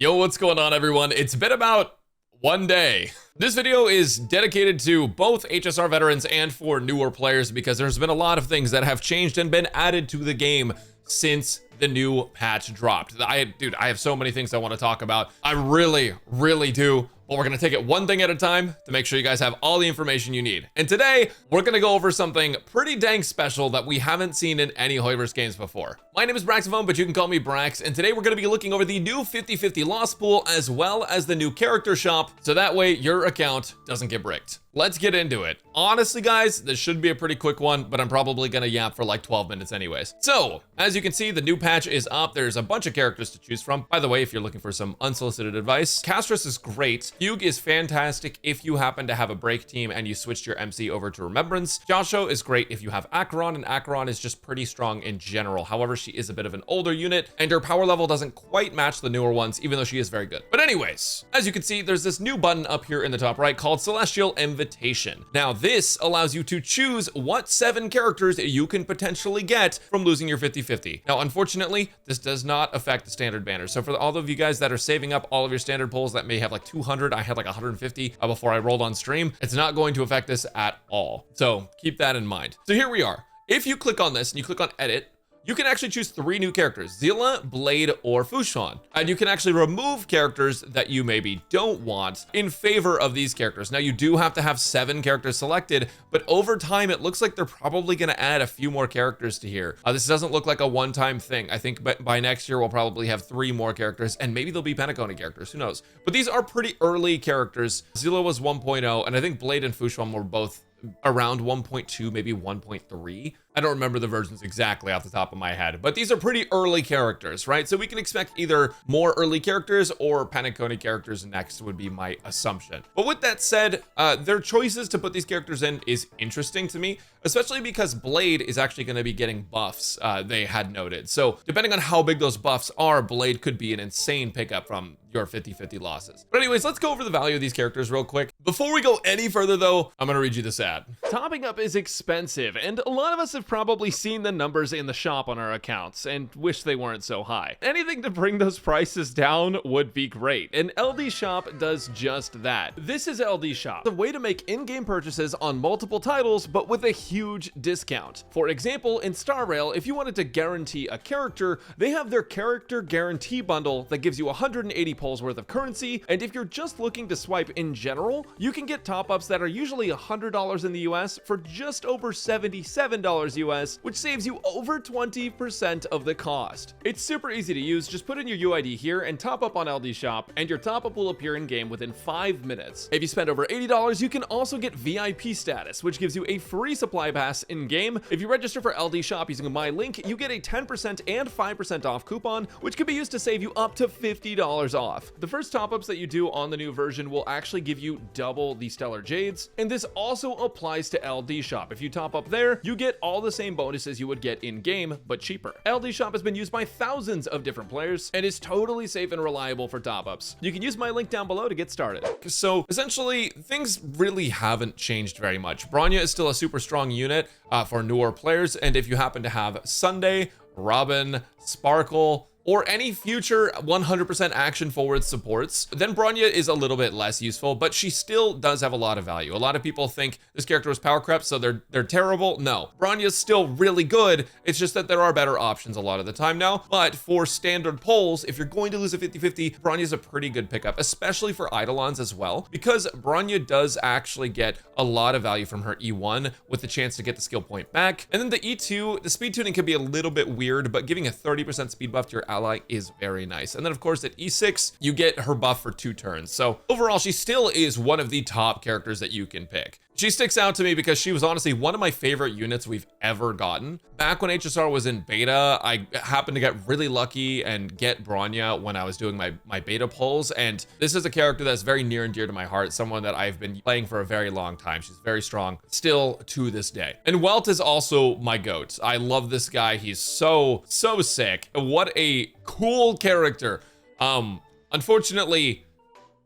Yo, what's going on, everyone? It's been about one day. This video is dedicated to both HSR veterans and for newer players because there's been a lot of things that have changed and been added to the game since the new patch dropped. Dude, I have so many things I want to talk about. I really do. But we're going to take it one thing at a time to make sure you guys have all the information you need. And today, we're going to go over something pretty dang special that we haven't seen in any Hoiverse games before. My name is Braxophone, but you can call me Brax, and today we're going to be looking over the new 50/50 loss pool as well as the new character shop, so that way your account doesn't get bricked. Let's get into it. Honestly, guys, this should be a pretty quick one, but I'm probably gonna yap for like 12 minutes anyways. So, as you can see, the new patch is up. There's a bunch of characters to choose from. By the way, if you're looking for some unsolicited advice, Castris is great. Fugue is fantastic if you happen to have a break team and you switched your MC over to Remembrance. Joshua is great if you have Acheron, and Acheron is just pretty strong in general. However, she is a bit of an older unit, and her power level doesn't quite match the newer ones, even though she is very good. But anyways, as you can see, there's this new button up here in the top right called Celestial Invitation. Now, this allows you to choose what 7 characters you can potentially get from losing your 50/50. Now, unfortunately, this does not affect the standard banners. So for all of you guys that are saving up all of your standard pulls that may have like 200, I had like 150 before I rolled on stream, it's not going to affect this at all. So keep that in mind. So here we are. If you click on this and you click on edit, you can actually choose 3 new characters, Zilla, Blade, or Fushan. And you can actually remove characters that you maybe don't want in favor of these characters. Now, you do have to have 7 characters selected, but over time, it looks like they're probably gonna add a few more characters to here. This doesn't look like a one-time thing. I think by next year, we'll probably have 3 more characters, and maybe they'll be Penacony characters, who knows? But these are pretty early characters. Zilla was 1.0, and I think Blade and Fushan were both around 1.2, maybe 1.3. I don't remember the versions exactly off the top of my head, but these are pretty early characters, right? So we can expect either more early characters or Penacony characters next would be my assumption. But with that said, their choices to put these characters in is interesting to me, especially because Blade is actually going to be getting buffs, they had noted. So depending on how big those buffs are, Blade could be an insane pickup from your 50/50 losses. But anyways, let's go over the value of these characters real quick. Before we go any further though, I'm gonna read you this ad. Topping up is expensive, and a lot of us have probably seen the numbers in the shop on our accounts and wish they weren't so high. Anything to bring those prices down would be great, and LD Shop does just that. This is LD Shop, the way to make in-game purchases on multiple titles, but with a huge discount. For example, in Star Rail, if you wanted to guarantee a character, they have their character guarantee bundle that gives you 180 pulls worth of currency, and if you're just looking to swipe in general, you can get top-ups that are usually $100 in the US for just over $77 US, which saves you over 20% of the cost. It's super easy to use. Just put in your UID here and top up on LD Shop, and your top-up will appear in game within 5 minutes. If you spend over $80, you can also get VIP status, which gives you a free supply pass in game. If you register for LD Shop using my link, you get a 10% and 5% off coupon, which can be used to save you up to $50 off. The first top-ups that you do on the new version will actually give you double the Stellar Jades, and this also applies to LD Shop. If you top up there, you get all the same bonuses you would get in-game, but cheaper. LD Shop has been used by thousands of different players, and is totally safe and reliable for top-ups. You can use my link down below to get started. So essentially, things really haven't changed very much. Bronya is still a super strong unit for newer players, and if you happen to have Sunday, Robin, Sparkle, or any future 100% action forward supports, then Bronya is a little bit less useful, but she still does have a lot of value. A lot of people think this character was power crept, so they're terrible. No, Bronya's still really good. It's just that there are better options a lot of the time now. But for standard polls, if you're going to lose a 50/50, Bronya's a pretty good pickup, especially for Eidolons as well, because Bronya does actually get a lot of value from her E1 with the chance to get the skill point back. And then the E2, the speed tuning can be a little bit weird, but giving a 30% speed buff to your ally is very nice. And then of course at E6, you get her buff for 2 turns. So overall, she still is one of the top characters that you can pick. She sticks out to me because she was honestly one of my favorite units we've ever gotten. Back when HSR was in beta, I happened to get really lucky and get Bronya when I was doing my beta pulls. And this is a character that's very near and dear to my heart, someone that I've been playing for a very long time. She's very strong still to this day. And Welt is also my goat. I love this guy. He's so sick. What a cool character. Unfortunately,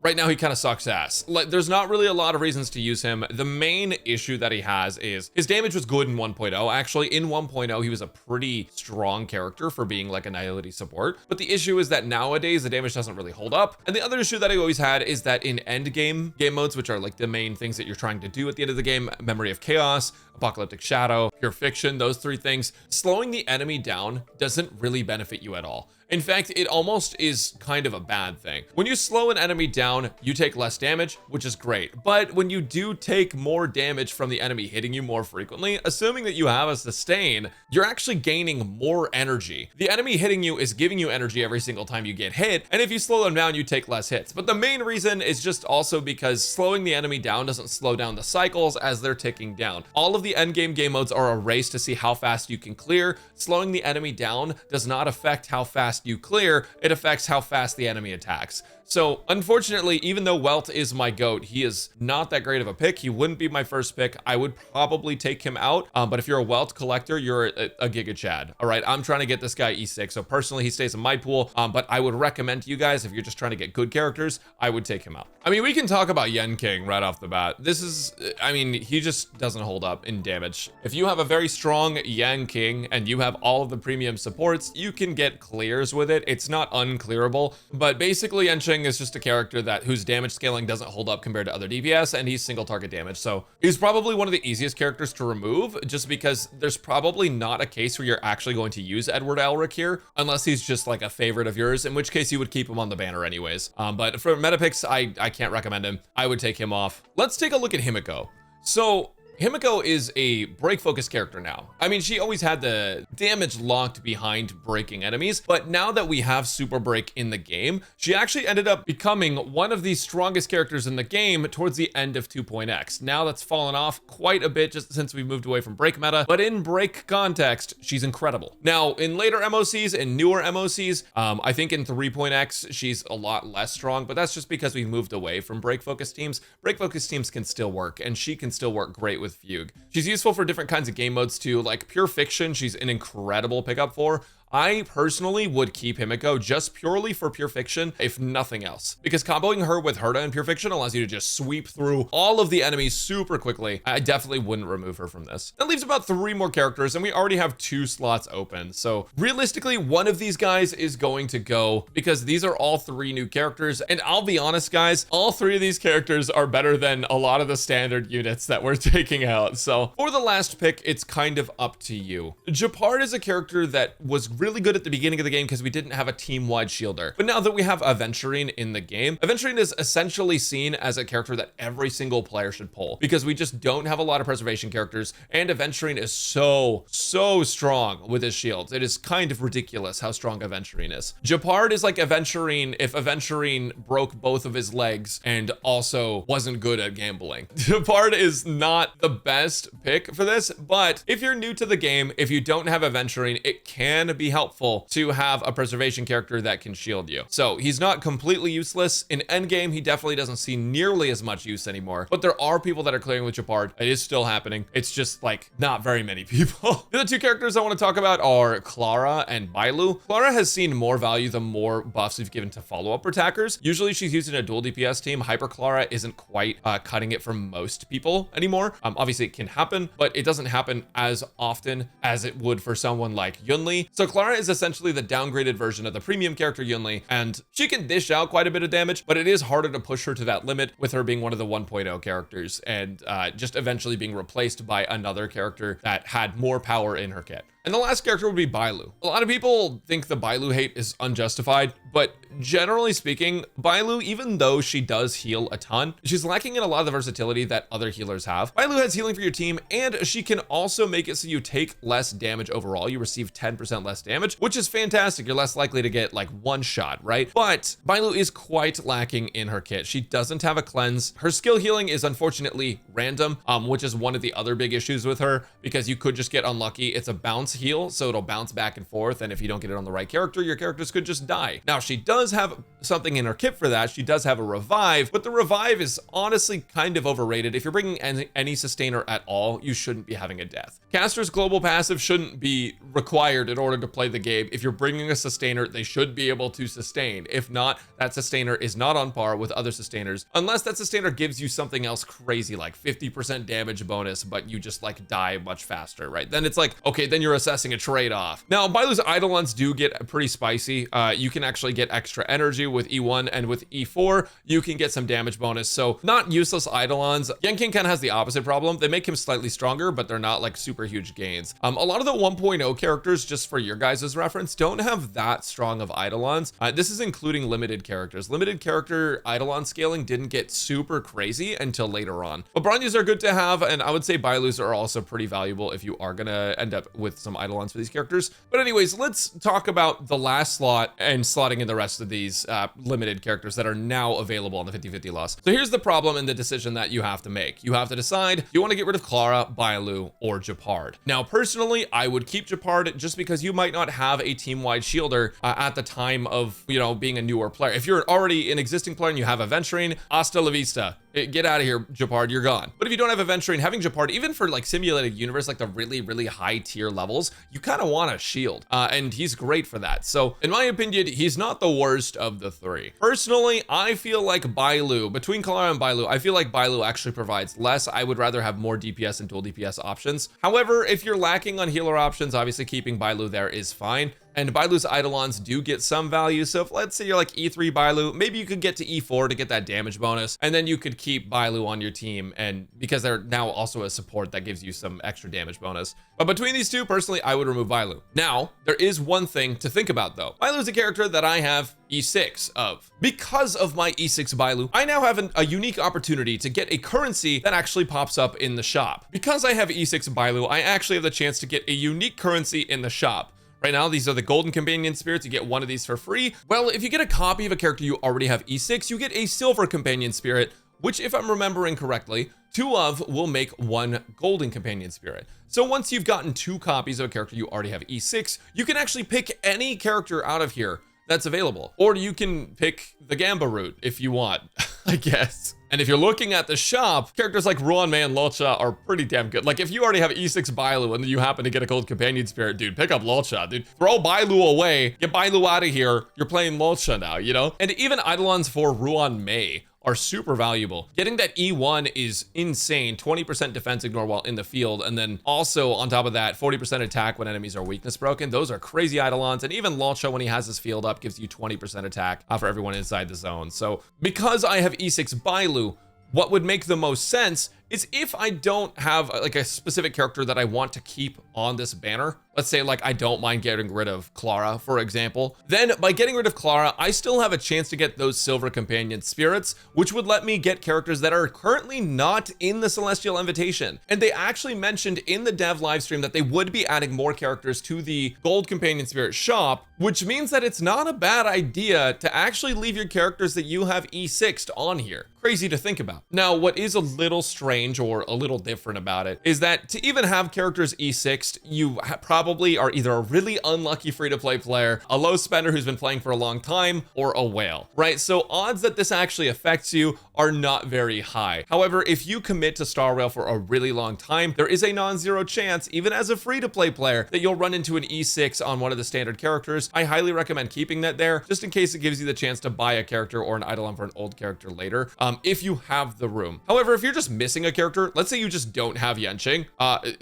right now he kind of sucks ass. Like, there's not really a lot of reasons to use him. The main issue that he has is his damage was good in 1.0. Actually, in 1.0, he was a pretty strong character for being like a Nihility support. But the issue is that nowadays the damage doesn't really hold up. And the other issue that I always had is that in end game modes, which are like the main things that you're trying to do at the end of the game, Memory of Chaos, Apocalyptic Shadow, Pure Fiction, those three things, slowing the enemy down doesn't really benefit you at all. In fact, it almost is kind of a bad thing. When you slow an enemy down, you take less damage, which is great. But when you do take more damage from the enemy hitting you more frequently, assuming that you have a sustain, you're actually gaining more energy. The enemy hitting you is giving you energy every single time you get hit, and if you slow them down, you take less hits. But the main reason is just also because slowing the enemy down doesn't slow down the cycles as they're ticking down. All of the endgame game modes are a race to see how fast you can clear. Slowing the enemy down does not affect how fast you clear, it affects how fast the enemy attacks. So unfortunately, even though Welt is my GOAT, he is not that great of a pick. He wouldn't be my first pick. I would probably take him out. But if you're a Welt collector, you're a Giga Chad. All right, I'm trying to get this guy E6. So personally, he stays in my pool. But I would recommend to you guys, if you're just trying to get good characters, I would take him out. I mean, we can talk about Yen King right off the bat. This is, I mean, he just doesn't hold up in damage. If you have a very strong Yen King and you have all of the premium supports, you can get clears with it. It's not unclearable, but basically Yen King is just a character whose damage scaling doesn't hold up compared to other DPS, and he's single target damage. So he's probably one of the easiest characters to remove, just because there's probably not a case where you're actually going to use Edward Elric here, unless he's just like a favorite of yours, in which case you would keep him on the banner anyways. But for meta picks, I can't recommend him. I would take him off. Let's take a look at Himiko. So Himiko is a break focused character now. I mean, she always had the damage locked behind breaking enemies, but now that we have super break in the game, she actually ended up becoming one of the strongest characters in the game towards the end of 2.x. Now that's fallen off quite a bit just since we moved away from break meta, but in break context, she's incredible. Now in later MOCs and newer MOCs, I think in 3.x, she's a lot less strong, but that's just because we moved away from break focused teams. Break focused teams can still work, and she can still work great with Fugue. She's useful for different kinds of game modes too, like Pure Fiction, she's an incredible pickup for. I personally would keep Himiko just purely for Pure Fiction, if nothing else, because comboing her with Herta in Pure Fiction allows you to just sweep through all of the enemies super quickly. I definitely wouldn't remove her from this. That leaves about 3 more characters, and we already have 2 slots open. So realistically, one of these guys is going to go, because these are all 3 new characters. And I'll be honest, guys, all 3 of these characters are better than a lot of the standard units that we're taking out. So for the last pick, it's kind of up to you. Japard is a character that was really good at the beginning of the game because we didn't have a team-wide shielder. But now that we have Aventurine in the game, Aventurine is essentially seen as a character that every single player should pull, because we just don't have a lot of preservation characters, and Aventurine is so strong with his shields. It is kind of ridiculous how strong Aventurine is. Japard is like Aventurine if Aventurine broke both of his legs and also wasn't good at gambling. Japard is not the best pick for this, but if you're new to the game, if you don't have Aventurine, it can be helpful to have a preservation character that can shield you. So he's not completely useless. In endgame, he definitely doesn't see nearly as much use anymore, but there are people that are clearing with Japard. It is still happening. It's just like not very many people. The other 2 characters I want to talk about are Clara and Bailu. Clara has seen more value the more buffs we've given to follow-up attackers. Usually she's used in a dual DPS team. Hyper Clara isn't quite cutting it for most people anymore. Obviously it can happen, but it doesn't happen as often as it would for someone like Yunli. So Clara is essentially the downgraded version of the premium character Yunli, and she can dish out quite a bit of damage, but it is harder to push her to that limit with her being one of the 1.0 characters and just eventually being replaced by another character that had more power in her kit. And the last character would be Bailu. A lot of people think the Bailu hate is unjustified, but generally speaking, Bailu, even though she does heal a ton, she's lacking in a lot of the versatility that other healers have. Bailu has healing for your team, and she can also make it so you take less damage overall. You receive 10% less damage, which is fantastic. You're less likely to get like one shot, right? But Bailu is quite lacking in her kit. She doesn't have a cleanse. Her skill healing is unfortunately random, which is one of the other big issues with her, because you could just get unlucky. It's a bounce heal, so it'll bounce back and forth, and if you don't get it on the right character, your characters could just die. Now, she does have something in her kit for that. She does have a revive, but the revive is honestly kind of overrated. If you're bringing any sustainer at all, you shouldn't be having a death. Caster's global passive shouldn't be required in order to play the game. If you're bringing a sustainer, they should be able to sustain. If not, that sustainer is not on par with other sustainers, unless that sustainer gives you something else crazy like 50% damage bonus, but you just like die much faster, right? Then it's like, okay, then you're assessing a trade-off. Now, Bailu's Eidolons do get pretty spicy. You can actually get extra energy with E1, and with E4, you can get some damage bonus. So not useless Eidolons. Genkin kind of has the opposite problem. They make him slightly stronger, but they're not like super huge gains. A lot of the 1.0 characters, just for your guys' reference, don't have that strong of Eidolons. This is including limited characters. Limited character Eidolon scaling didn't get super crazy until later on. But Bronyas are good to have, and I would say Bailus are also pretty valuable if you are gonna end up with some Eidolons for these characters. But anyways, let's talk about the last slot and slotting in the rest of these limited characters that are now available on the 50/50 loss. So here's the problem and the decision that you have to make. You have to decide, do you want to get rid of Clara, Bailu, or Japard? Now, personally, I would keep Japard just because you might not have a team-wide shielder at the time of, you know, being a newer player. If you're already an existing player and you have a Venturine, hasta la vista. Get out of here, Japard, you're gone. But if you don't have a Venturine, having Japard, even for like simulated universe, like the really, really high tier levels, you kind of want a shield. And he's great for that. So in my opinion, he's not the worst of the three. Personally, I feel like Bailu, between Clara and Bailu, I feel like Bailu actually provides less. I would rather have more DPS and dual DPS options. However, if you're lacking on healer options, obviously keeping Bailu there is fine. And Bailu's Eidolons do get some value. So if let's say you're like E3 Bailu, maybe you could get to E4 to get that damage bonus, and then you could keep Bailu on your team, and because they're now also a support, that gives you some extra damage bonus. But between these two, personally, I would remove Bailu. Now, there is one thing to think about though. Bailu's a character that I have E6 of. Because of my E6 Bailu, I now have a unique opportunity to get a currency that actually pops up in the shop. Because I have E6 Bailu, I actually have the chance to get a unique currency in the shop. Right now, these are the golden companion spirits. You get one of these for free. Well, if you get a copy of a character you already have E6, you get a silver companion spirit, which, if I'm remembering correctly, 2 of will make 1 golden companion spirit. So once you've gotten 2 copies of a character you already have E6, you can actually pick any character out of here that's available. Or you can pick the Gamba route if you want, I guess. And if you're looking at the shop, characters like Ruan Mei and Locha are pretty damn good. Like if you already have E6 Bailu and you happen to get a gold companion spirit, dude, pick up Locha, dude. Throw Bailu away, get Bailu out of here. You're playing Locha now, you know? And even Eidolons for Ruan Mei are super valuable. Getting that E1 is insane. 20% defense ignore while in the field. And then also on top of that, 40% attack when enemies are weakness broken. Those are crazy Eidolons. And even Locha, when he has his field up, gives you 20% attack for everyone inside the zone. So because I have E6 Bailu, what would make the most sense is if I don't have like a specific character that I want to keep on this banner. Let's say like I don't mind getting rid of Clara, for example. Then by getting rid of Clara, I still have a chance to get those silver companion spirits, which would let me get characters that are currently not in the Celestial Invitation. And they actually mentioned in the dev live stream that they would be adding more characters to the gold companion spirit shop, which means that it's not a bad idea to actually leave your characters that you have E6'd on here. Crazy to think about. Now, what is a little strange or a little different about it is that to even have characters E6'd, you probably are either a really unlucky free-to-play player, a low spender who's been playing for a long time, or a whale, right? So odds that this actually affects you are not very high. However, if you commit to Star Rail for a really long time, there is a non-zero chance, even as a free-to-play player, that you'll run into an E6 on one of the standard characters. I highly recommend keeping that there, just in case it gives you the chance to buy a character or an Eidolon for an old character later, if you have the room. However, if you're just missing a character, let's say you just don't have Yanqing,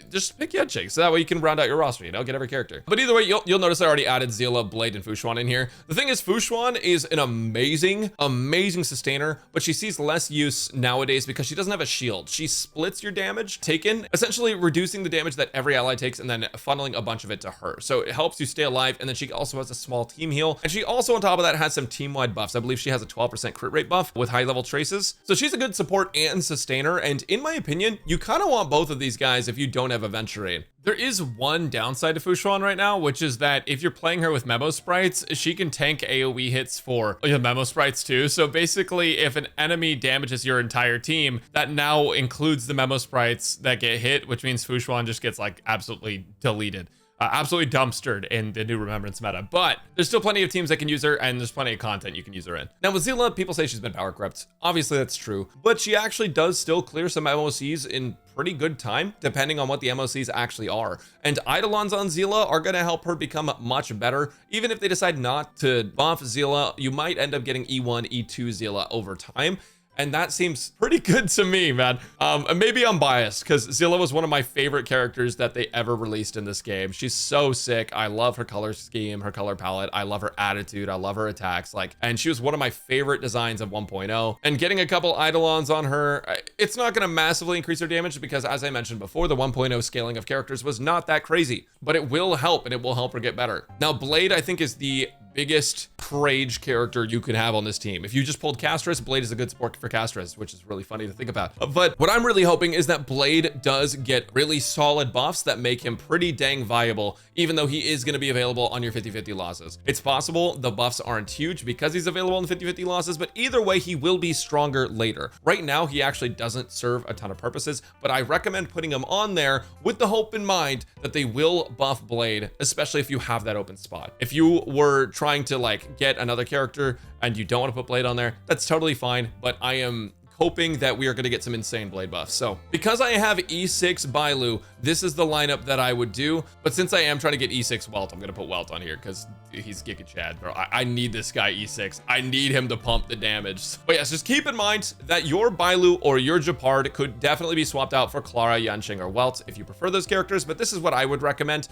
just pick Yanqing, so that way you can round out your roster, you know, get every character. But either way, you'll notice I already added Zila, Blade, and Fushuan in here. The thing is, Fushuan is an amazing sustainer, but she sees less use nowadays because she doesn't have a shield. She splits your damage taken, essentially reducing the damage that every ally takes and then funneling a bunch of it to her. So it helps you stay alive, and then she also has a small team heal, and she also on top of that has some team-wide buffs. I believe she has a 12% crit rate buff with high level traces. So she's a good support and sustainer, and in my opinion, you kind of want both of these guys if you don't have a Venturine. There is one downside to Fushuan right now, which is that if you're playing her with Memo Sprites, she can tank AoE hits for Memo Sprites too. So basically, if an enemy damages your entire team, that now includes the Memo Sprites that get hit, which means Fushuan just gets like absolutely deleted. absolutely dumpstered in the new Remembrance meta, but there's still plenty of teams that can use her, and there's plenty of content you can use her in. Now with Zilla, people say she's been power crept. Obviously that's true, but she actually does still clear some MOCs in pretty good time, depending on what the MOCs actually are. And Eidolons on Zilla are gonna help her become much better. Even if they decide not to buff Zilla, you might end up getting E1, E2 Zilla over time. And that seems pretty good to me, man. Maybe I'm biased because Zilla was one of my favorite characters that they ever released in this game. She's so sick. I love her color scheme, her color palette. I love her attitude. I love her attacks. And she was one of my favorite designs of 1.0. And getting a couple Eidolons on her, it's not going to massively increase her damage because, as I mentioned before, the 1.0 scaling of characters was not that crazy, but it will help, and it will help her get better. Now, Blade, I think, is the biggest rage character you could have on this team. If you just pulled Castris, Blade is a good support for Castris, which is really funny to think about. But what I'm really hoping is that Blade does get really solid buffs that make him pretty dang viable, even though he is going to be available on your 50-50 losses. It's possible the buffs aren't huge because he's available on the 50-50 losses, but either way, he will be stronger later. Right now, he actually doesn't serve a ton of purposes, but I recommend putting him on there with the hope in mind that they will buff Blade, especially if you have that open spot. If you were trying to get another character and you don't want to put Blade on there, that's totally fine, but I am hoping that we are going to get some insane Blade buffs. So because I have E6 Bailu, this is the lineup that I would do. But since I am trying to get E6 Welt, I'm going to put Welt on here because he's Giga Chad, bro. I need this guy E6. I need him to pump the damage. But yes, just keep in mind that your Bailu or your Japard could definitely be swapped out for Clara, Yanqing, or Welt if you prefer those characters. But this is what I would recommend,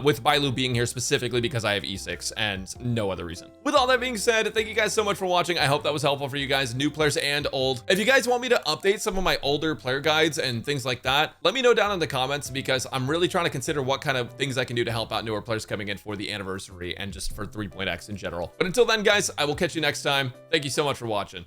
with Bailu being here specifically because I have E6 and no other reason. With all that being said, thank you guys so much for watching. I hope that was helpful for you guys, new players and old. If you guys want me to update some of my older player guides and things like that, let me know down in the comments because I'm really trying to consider what kind of things I can do to help out newer players coming in for the anniversary and just for 3.x in general. But until then, guys, I will catch you next time. Thank you so much for watching.